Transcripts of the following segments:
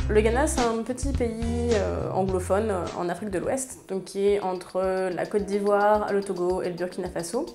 Le Ghana, c'est un petit pays anglophone en Afrique de l'Ouest, donc qui est entre la Côte d'Ivoire, le Togo et le Burkina Faso.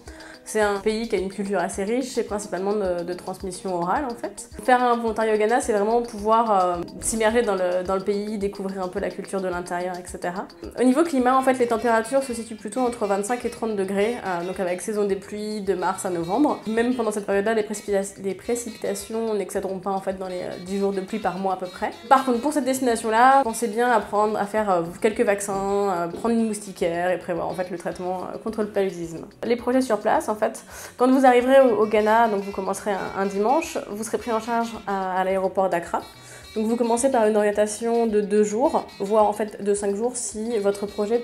C'est un pays qui a une culture assez riche et principalement de transmission orale en fait. Faire un volontariat au Ghana, c'est vraiment pouvoir s'immerger dans le pays, découvrir un peu la culture de l'intérieur, etc. Au niveau climat, en fait, les températures se situent plutôt entre 25 et 30 degrés, donc avec saison des pluies de mars à novembre. Même pendant cette période-là, les précipitations n'excéderont pas en fait dans les 10 jours de pluie par mois à peu près. Par contre, pour cette destination-là, pensez bien à faire quelques vaccins, prendre une moustiquaire et prévoir en fait le traitement contre le paludisme. Les projets sur place, en fait, quand vous arriverez au Ghana, donc vous commencerez un dimanche, vous serez pris en charge à l'aéroport d'Accra. Donc vous commencez par une orientation de 2 jours, voire en fait de 5 jours si votre projet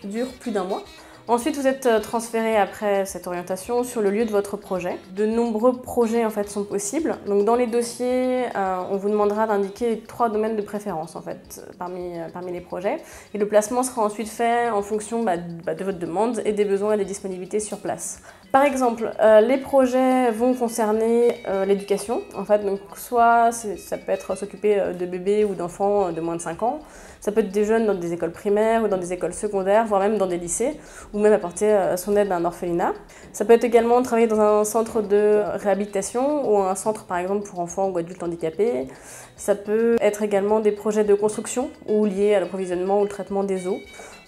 dure plus d'un mois. Ensuite, vous êtes transféré après cette orientation sur le lieu de votre projet. De nombreux projets en fait sont possibles. Donc dans les dossiers, on vous demandera d'indiquer 3 domaines de préférence en fait parmi les projets. Et le placement sera ensuite fait en fonction de votre demande et des besoins et des disponibilités sur place. Par exemple, les projets vont concerner l'éducation. En fait, donc soit ça peut être s'occuper de bébés ou d'enfants de moins de 5 ans. Ça peut être des jeunes dans des écoles primaires ou dans des écoles secondaires, voire même dans des lycées, ou même apporter son aide à un orphelinat. Ça peut être également travailler dans un centre de réhabilitation ou un centre par exemple pour enfants ou adultes handicapés. Ça peut être également des projets de construction ou liés à l'approvisionnement ou le traitement des eaux.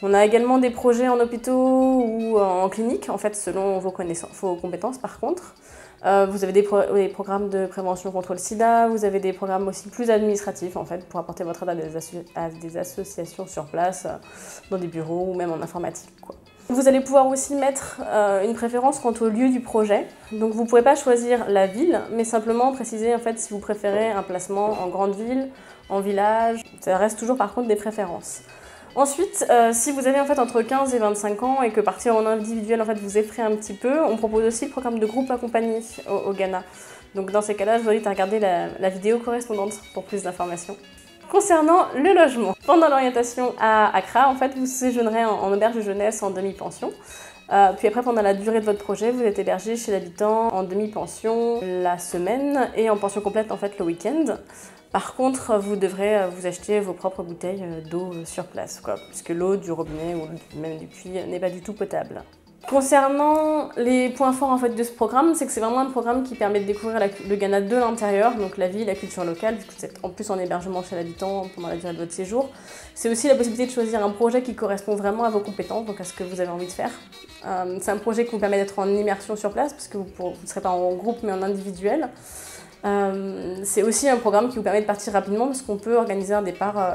On a également des projets en hôpitaux ou en clinique, en fait selon vos compétences par contre. Vous avez des programmes de prévention contre le sida, vous avez des programmes aussi plus administratifs en fait pour apporter votre aide à des associations sur place, dans des bureaux ou même en informatique, quoi. Vous allez pouvoir aussi mettre une préférence quant au lieu du projet. Donc vous ne pouvez pas choisir la ville, mais simplement préciser en fait si vous préférez un placement en grande ville, en village. Ça reste toujours par contre des préférences. Ensuite, si vous avez en fait entre 15 et 25 ans et que partir en individuel en fait vous effraie un petit peu, on propose aussi le programme de groupe accompagné au Ghana. Donc dans ces cas-là, je vous invite à regarder la vidéo correspondante pour plus d'informations. Concernant le logement, pendant l'orientation à Accra, en fait, vous séjournerez en auberge de jeunesse en demi-pension. Puis après, pendant la durée de votre projet, vous êtes hébergé chez l'habitant en demi-pension la semaine et en pension complète en fait le week-end. Par contre, vous devrez vous acheter vos propres bouteilles d'eau sur place, puisque l'eau du robinet ou même du puits n'est pas du tout potable. Concernant les points forts en fait, de ce programme, c'est que c'est vraiment un programme qui permet de découvrir le Ghana de l'intérieur, donc la vie, la culture locale, puisque vous êtes en plus en hébergement chez l'habitant pendant la durée de votre séjour. C'est aussi la possibilité de choisir un projet qui correspond vraiment à vos compétences, donc à ce que vous avez envie de faire. C'est un projet qui vous permet d'être en immersion sur place, puisque vous ne serez pas en groupe mais en individuel. C'est aussi un programme qui vous permet de partir rapidement, parce qu'on peut organiser un départ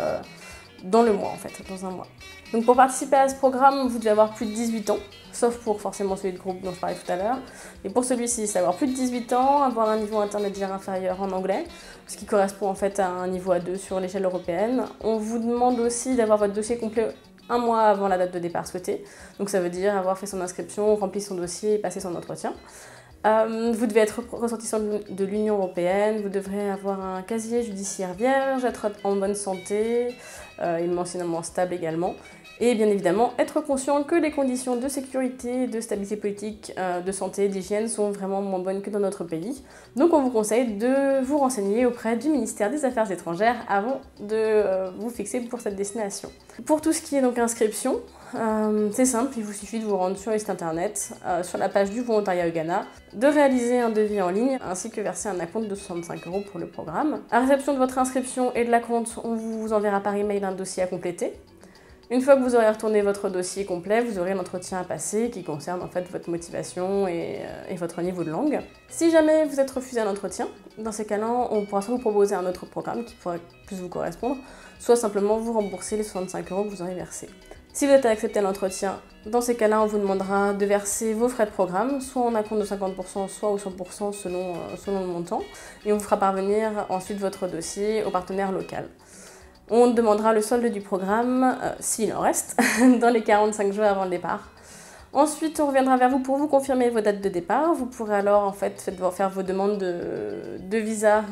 dans le mois en fait, dans un mois. Donc pour participer à ce programme, vous devez avoir plus de 18 ans, sauf pour forcément celui de groupe dont je parlais tout à l'heure. Et pour celui-ci, c'est avoir plus de 18 ans, avoir un niveau intermédiaire inférieur en anglais, ce qui correspond en fait à un niveau A2 sur l'échelle européenne. On vous demande aussi d'avoir votre dossier complet un mois avant la date de départ souhaitée. Donc ça veut dire avoir fait son inscription, rempli son dossier et passé son entretien. Vous devez être ressortissant de l'Union européenne, vous devrez avoir un casier judiciaire vierge, être en bonne santé, émotionnellement stable également, et bien évidemment être conscient que les conditions de sécurité, de stabilité politique, de santé, d'hygiène sont vraiment moins bonnes que dans notre pays. Donc on vous conseille de vous renseigner auprès du ministère des Affaires étrangères avant de vous fixer pour cette destination. Pour tout ce qui est donc inscription, c'est simple, il vous suffit de vous rendre sur le site internet, sur la page du volontariat au Ghana, de réaliser un devis en ligne ainsi que verser un acompte de 65 € pour le programme. À réception de votre inscription et de l'acompte, on vous enverra par email un dossier à compléter. Une fois que vous aurez retourné votre dossier complet, vous aurez l'entretien à passer qui concerne en fait votre motivation et votre niveau de langue. Si jamais vous êtes refusé à l'entretien, dans ces cas-là, on pourra soit vous proposer un autre programme qui pourrait plus vous correspondre, soit simplement vous rembourser les 65 € que vous aurez versés. Si vous êtes accepté à l'entretien, dans ces cas-là, on vous demandera de verser vos frais de programme, soit en acompte de 50%, soit au 100% selon le montant, et on vous fera parvenir ensuite votre dossier au partenaire local. On demandera le solde du programme, s'il en reste, dans les 45 jours avant le départ. Ensuite, on reviendra vers vous pour vous confirmer vos dates de départ. Vous pourrez alors en fait faire vos demandes de visa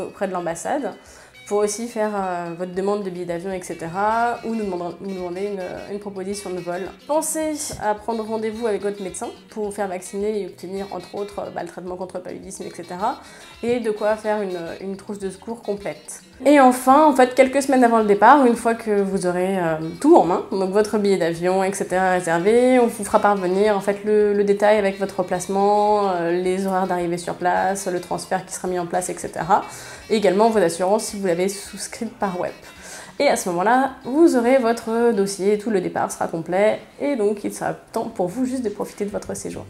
auprès de l'ambassade. pour aussi faire votre demande de billets d'avion, etc. ou nous demander une proposition de vol. Pensez à prendre rendez-vous avec votre médecin pour vous faire vacciner et obtenir entre autres le traitement contre le paludisme, etc. et de quoi faire une trousse de secours complète. Et enfin, en fait, quelques semaines avant le départ, une fois que vous aurez tout en main, donc votre billet d'avion, etc. réservé, on vous fera parvenir en fait le détail avec votre placement, les horaires d'arrivée sur place, le transfert qui sera mis en place, etc. Et également vos assurances si vous l'avez souscrite par web. Et à ce moment-là, vous aurez votre dossier, tout le départ sera complet, et donc il sera temps pour vous juste de profiter de votre séjour.